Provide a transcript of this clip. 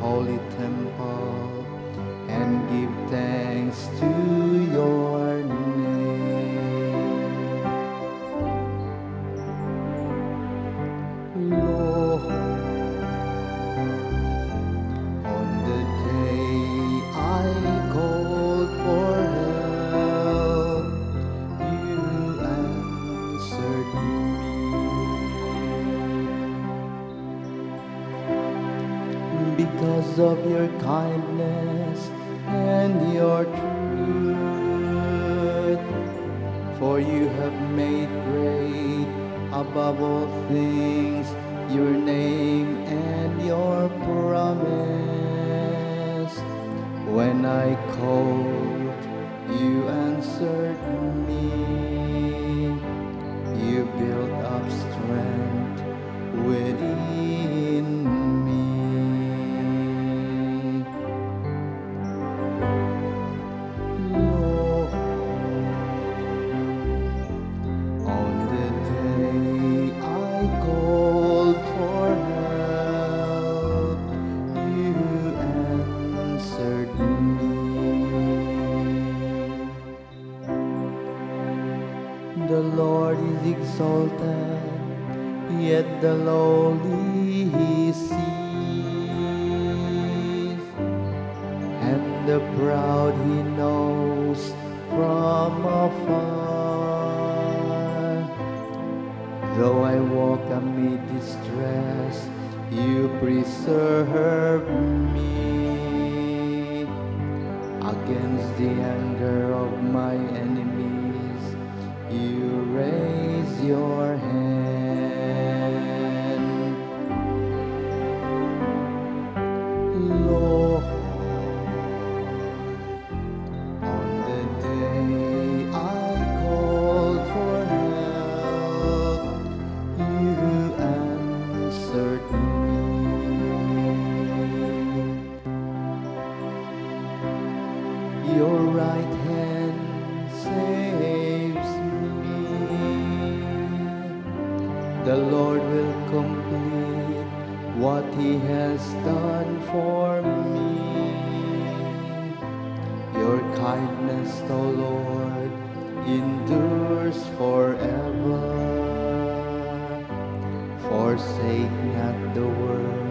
holy temple and give thanks to your name. Lord, on the day I called for help, you answered me. Because of your kindness and your truth, for you have made great above all things your name and your promise. When I called, you answered me. You built up strength within me. Lord, on the day I called for help, you answered me. The Lord is exalted, yet the lowly he sees, and the proud he knows from afar. Though I walk amid distress, you preserve me. Against the anger of my enemies, you raise your hand. Lord, on the day I called for help, you answered me. Your right hand saves me. The Lord will complete what He has done for me. Your kindness, O Lord, endures forever. Forsake not the work